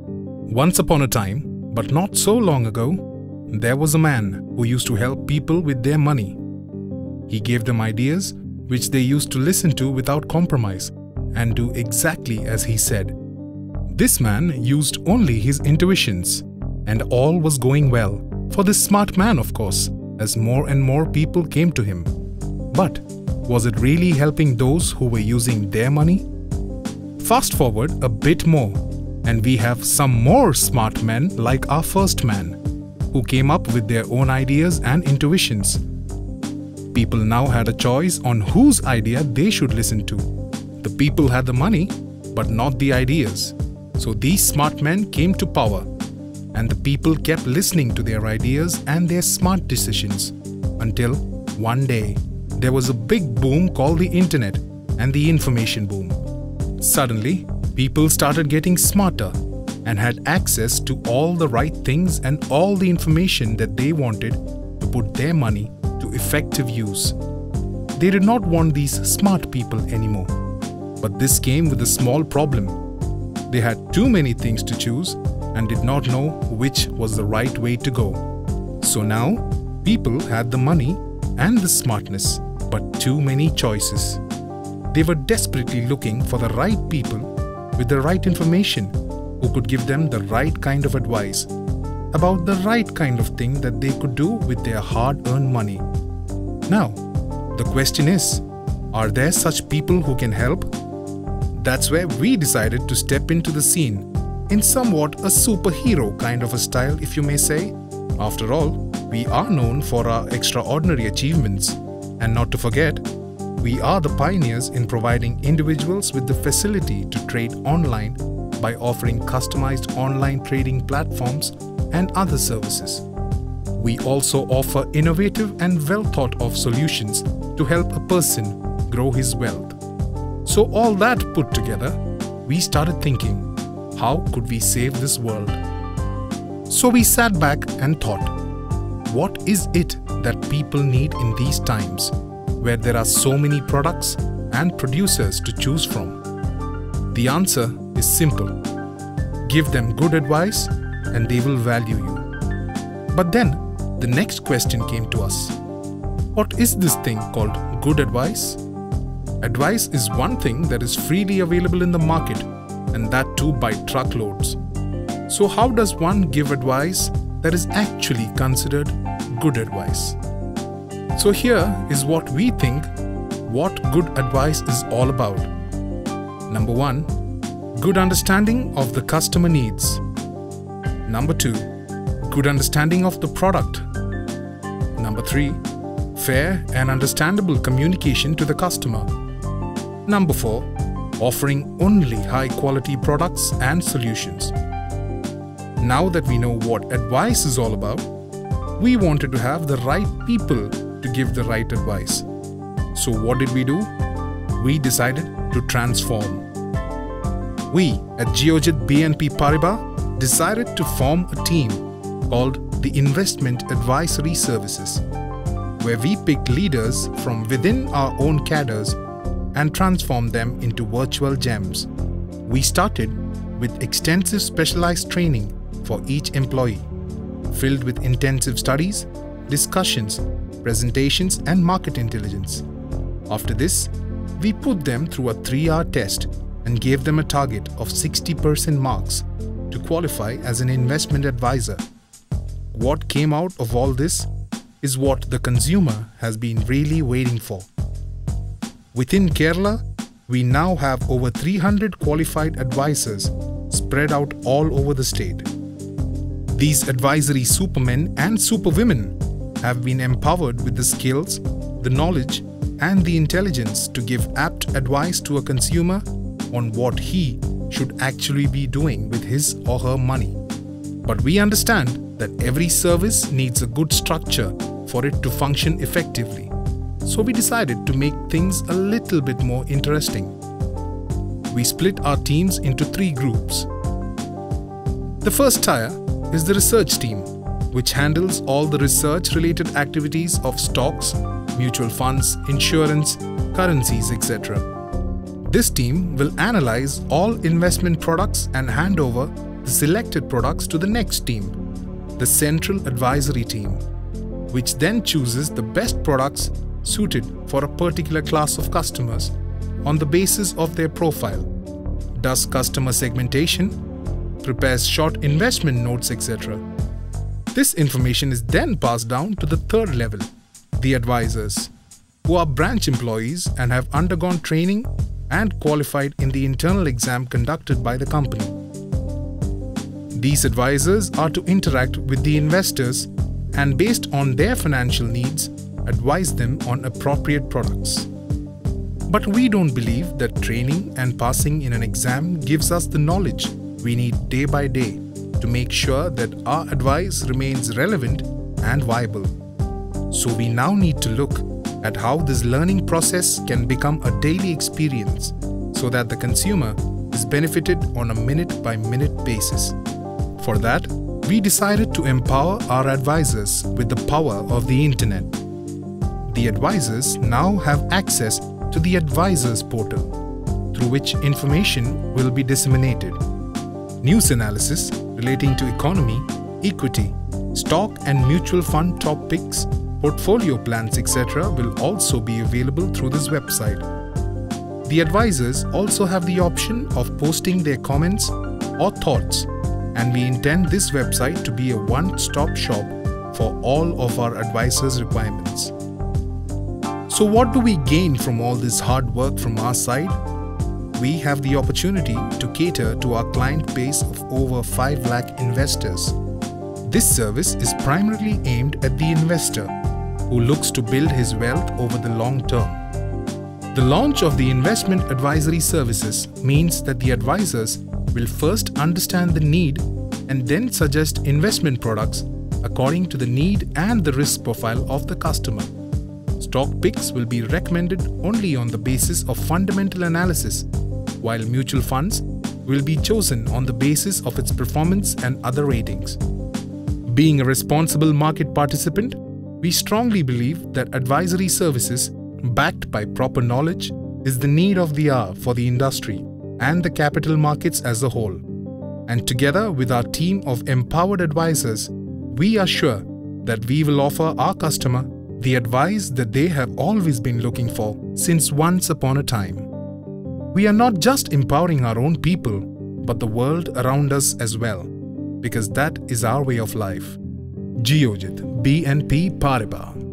Once upon a time, but not so long ago, there was a man who used to help people with their money. He gave them ideas which they used to listen to without compromise and do exactly as he said. This man used only his intuitions, and all was going well for this smart man, of course, as more and more people came to him. But was it really helping those who were using their money? Fast forward a bit more, and we have some more smart men like our first man, who came up with their own ideas and intuitions. People now had a choice on whose idea they should listen to. The people had the money, but not the ideas. So these smart men came to power, and the people kept listening to their ideas and their smart decisions until one day there was a big boom called the internet and the information boom. Suddenly, people started getting smarter and had access to all the right things and all the information that they wanted to put their money to effective use. They did not want these smart people anymore. But this came with a small problem. They had too many things to choose and did not know which was the right way to go. So now, people had the money and the smartness, but too many choices. They were desperately looking for the right people with the right information who could give them the right kind of advice about the right kind of thing that they could do with their hard-earned money. Now, the question is, are there such people who can help? That's where we decided to step into the scene in somewhat a superhero kind of a style, if you may say. After all, we are known for our extraordinary achievements. And not to forget, we are the pioneers in providing individuals with the facility to trade online by offering customized online trading platforms and other services. We also offer innovative and well-thought-of solutions to help a person grow his wealth. So all that put together, we started thinking, how could we save this world? So we sat back and thought, what is it that people need in these times where there are so many products and producers to choose from? The answer is simple. Give them good advice and they will value you. But then the next question came to us. What is this thing called good advice? Advice is one thing that is freely available in the market, and that too by truckloads. So how does one give advice that is actually considered good advice? So here is what we think what good advice is all about. Number 1, good understanding of the customer needs. Number 2, good understanding of the product. Number 3, fair and understandable communication to the customer. Number 4, offering only high-quality products and solutions. Now that we know what advice is all about, we wanted to have the right people to give the right advice. So what did we do? We decided to transform. We at Geojit BNP Paribas decided to form a team called the Investment Advisory Services, where we picked leaders from within our own cadres and transform them into virtual gems. We started with extensive specialized training for each employee, filled with intensive studies, discussions, presentations, and market intelligence. After this, we put them through a 3-hour test and gave them a target of 60% marks to qualify as an investment advisor. What came out of all this is what the consumer has been really waiting for. Within Kerala, we now have over 300 qualified advisors spread out all over the state. These advisory supermen and superwomen have been empowered with the skills, the knowledge, and the intelligence to give apt advice to a consumer on what he should actually be doing with his or her money. But we understand that every service needs a good structure for it to function effectively. So we decided to make things a little bit more interesting. We split our teams into 3 groups. The first tier is the research team, which handles all the research-related activities of stocks, mutual funds, insurance, currencies, etc. This team will analyze all investment products and hand over the selected products to the next team, the Central Advisory Team, which then chooses the best products suited for a particular class of customers on the basis of their profile, does customer segmentation, prepares short investment notes, etc. This information is then passed down to the third level, the advisors, who are branch employees and have undergone training and qualified in the internal exam conducted by the company. These advisors are to interact with the investors and, based on their financial needs, advise them on appropriate products. But we don't believe that training and passing in an exam gives us the knowledge we need day by day to make sure that our advice remains relevant and viable. So we now need to look at how this learning process can become a daily experience so that the consumer is benefited on a minute-by-minute basis. For that, we decided to empower our advisors with the power of the internet. The advisors now have access to the Advisors Portal, through which information will be disseminated. News analysis relating to economy, equity, stock and mutual fund top picks, portfolio plans, etc. will also be available through this website. The advisors also have the option of posting their comments or thoughts, and we intend this website to be a one-stop shop for all of our advisors' requirements. So what do we gain from all this hard work from our side? We have the opportunity to cater to our client base of over 5 lakh investors. This service is primarily aimed at the investor who looks to build his wealth over the long term. The launch of the investment advisory services means that the advisors will first understand the need and then suggest investment products according to the need and the risk profile of the customer. Stock picks will be recommended only on the basis of fundamental analysis, while mutual funds will be chosen on the basis of its performance and other ratings. Being a responsible market participant, we strongly believe that advisory services backed by proper knowledge is the need of the hour for the industry and the capital markets as a whole. And together with our team of empowered advisors, we are sure that we will offer our customer the advice that they have always been looking for since once upon a time. We are not just empowering our own people, but the world around us as well, because that is our way of life. Geojit BNP Paribas.